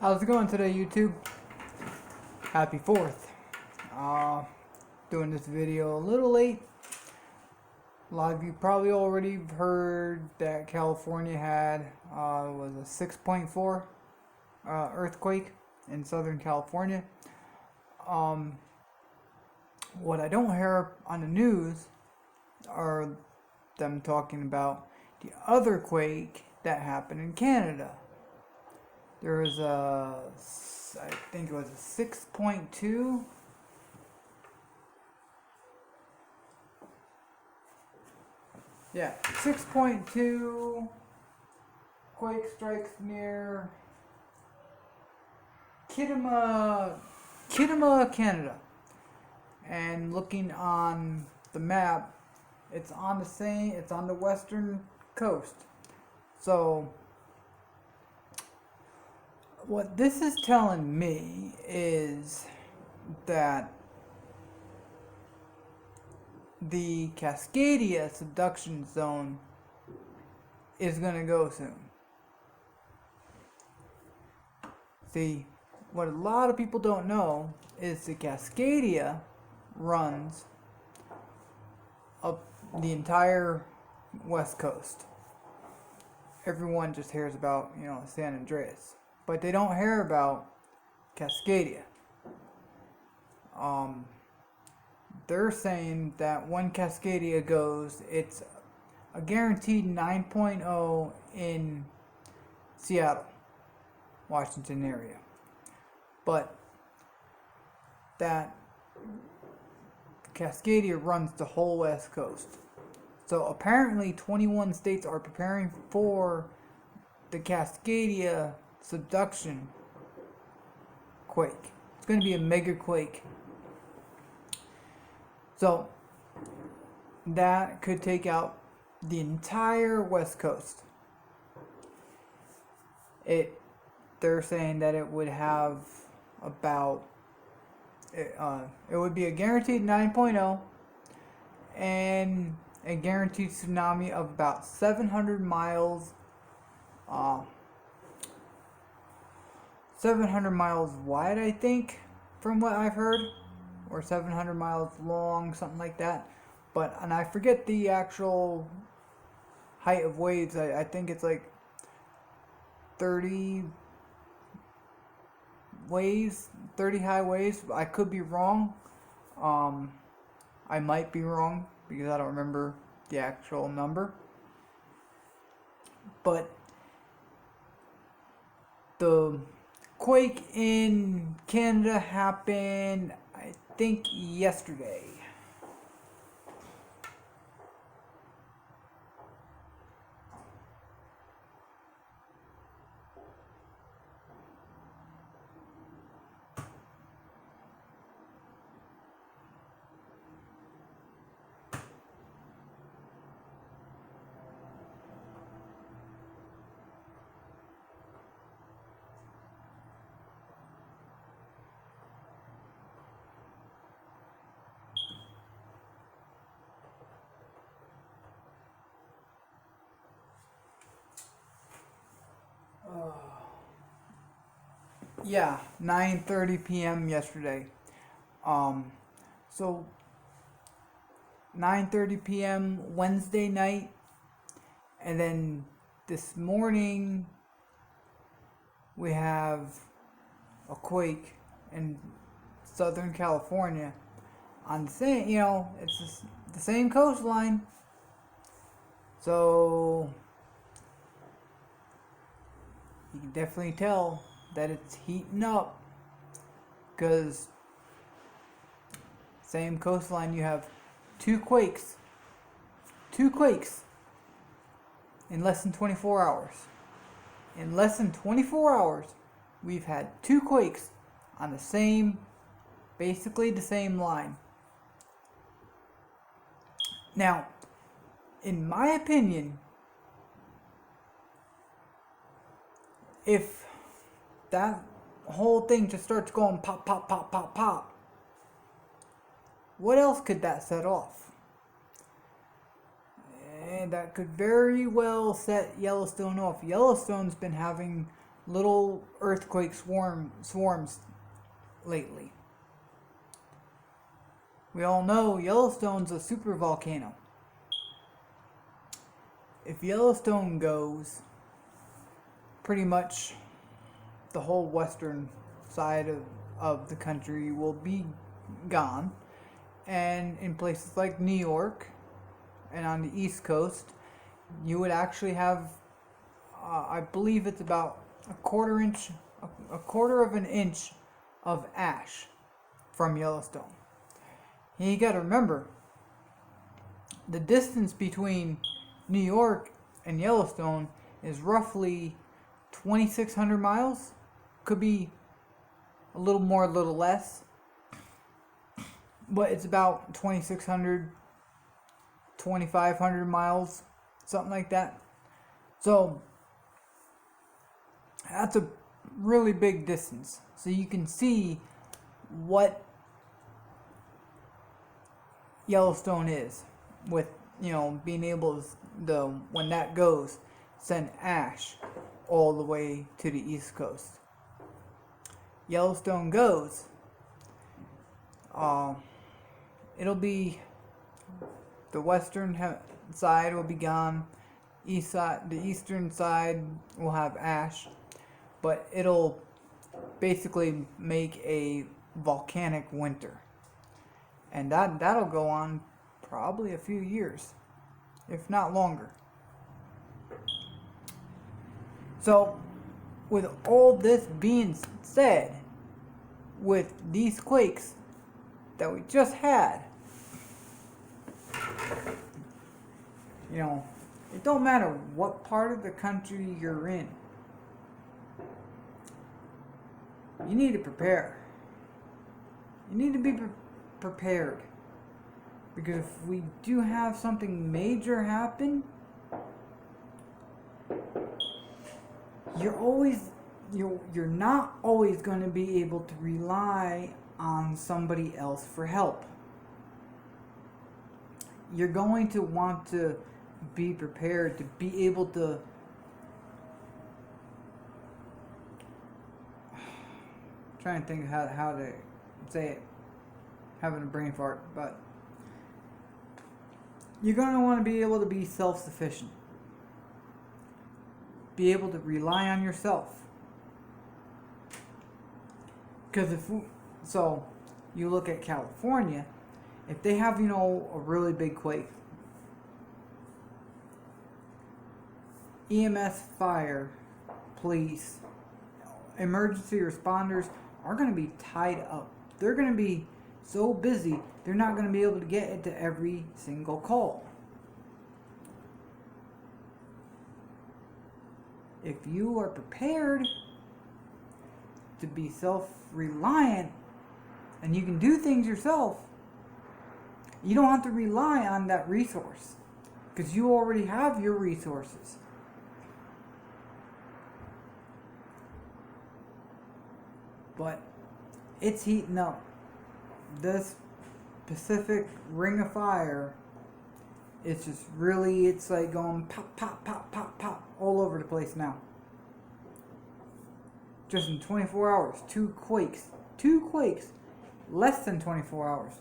How's it going today, YouTube? Happy 4th. Doing this video a little late. A lot of you probably already heard that California had was a 6.4 earthquake in Southern California. What I don't hear on the news are them talking about the other quake that happened in Canada. There was I think it was a 6.2. Yeah, 6.2 quake strikes near Kittima, Canada. And looking on the map, it's on the western coast. So what this is telling me is that the Cascadia subduction zone is going to go soon. See, what a lot of people don't know is the Cascadia runs up the entire west coast. Everyone just hears about, San Andreas. But they don't hear about Cascadia. They're saying that when Cascadia goes, it's a guaranteed 9.0 in Seattle, Washington area. But that Cascadia runs the whole west coast. So apparently 21 states are preparing for the Cascadia subduction quake. It's going to be a mega quake. So that could take out the entire west coast. They're saying that it would have about it would be a guaranteed 9.0 and a guaranteed tsunami of about 700 miles 700 miles wide, I think, from what I've heard, or 700 miles long, something like that. And I forget the actual height of waves. I think it's like 30 waves, 30 high waves. I could be wrong. I might be wrong because I don't remember the actual number. But the quake in Canada happened, I think, yesterday. Yeah, 9:30 p.m. yesterday. So 9:30 p.m. Wednesday night, and then this morning we have a quake in Southern California on the same, it's just the same coastline. So you can definitely tell that it's heating up, because same coastline, you have two quakes in less than 24 hours. In less than 24 hours, we've had two quakes on basically the same line. Now, in my opinion, if that whole thing just starts going pop, pop, pop, pop, pop, what else could that set off? And that could very well set Yellowstone off. Yellowstone's been having little earthquake swarms lately. We all know Yellowstone's a super volcano. If Yellowstone goes, pretty much the whole western side of the country will be gone. And in places like New York and on the East Coast, you would actually have, I believe it's about a quarter of an inch of ash from Yellowstone. And you got to remember, the distance between New York and Yellowstone is roughly 2,600 miles. Could be a little more, a little less, but it's about 2,600, 2,500 miles, something like that. So that's a really big distance. So you can see what Yellowstone is with, being able to, when that goes, send ash all the way to the East Coast. Yellowstone goes, it'll be, the western side will be gone, the eastern side will have ash, but it'll basically make a volcanic winter. And that'll go on probably a few years, if not longer. So, with all this being said, with these quakes that we just had, it don't matter what part of the country you're in, you need to prepare. You need to be prepared. Because if we do have something major happen, you're not always going to be able to rely on somebody else for help. You're going to want to be prepared to be able to trying to think how to say it, having a brain fart, but you're going to want to be able to be self-sufficient. Be able to rely on yourself. Because so you look at California, if they have, a really big quake, EMS, fire, police, emergency responders are going to be tied up. They're going to be so busy, they're not going to be able to get into every single call. If you are prepared to be self-reliant and you can do things yourself, you don't have to rely on that resource because you already have your resources. But it's heating up. This Pacific Ring of Fire, it's just really, it's like going pop, pop, pop, pop, pop all over the place now. Just in 24 hours, two quakes, less than 24 hours.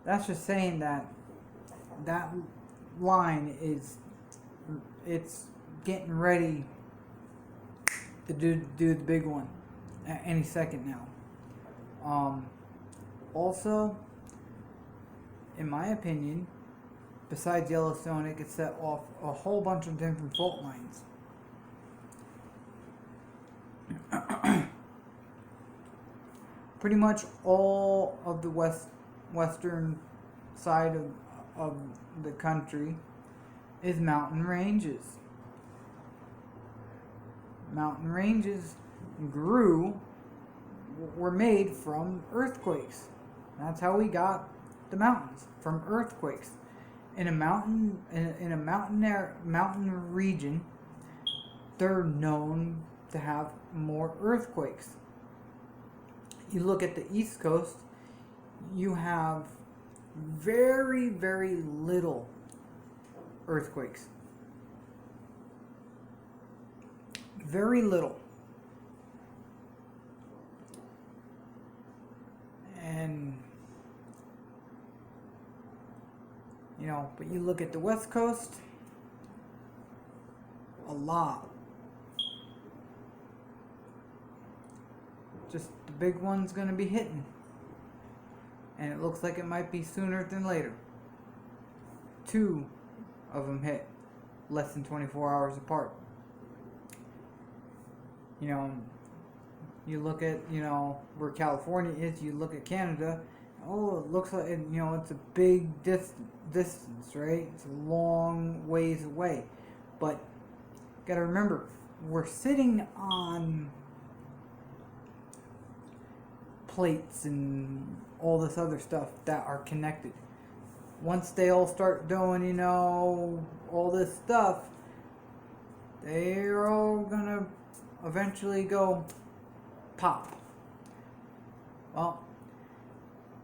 That's just saying that line it's getting ready to do the big one at any second now. Also, in my opinion, besides Yellowstone, it could set off a whole bunch of different fault lines. Pretty much all of the western side of the country is mountain ranges. Mountain ranges were made from earthquakes. That's how we got the mountains, from earthquakes. In a mountain region, they're known to have more earthquakes. You look at the East Coast, you have very, very little earthquakes. Very little. And, you know, but you look at the West Coast, a lot. Just the big one's going to be hitting. And it looks like it might be sooner than later. 2 of them hit less than 24 hours apart. You know, you look at, you know, where California is, you look at Canada, oh, it looks like, you know, it's a big distance, right? It's a long ways away. But gotta remember, we're sitting on plates and all this other stuff that are connected. Once they all start doing, you know, all this stuff, they're all gonna eventually go pop. Well,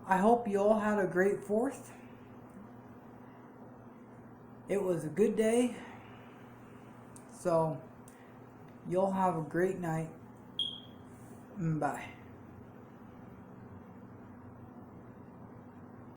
I hope you all had a great 4th. It was a good day. So, you all have a great night. Bye.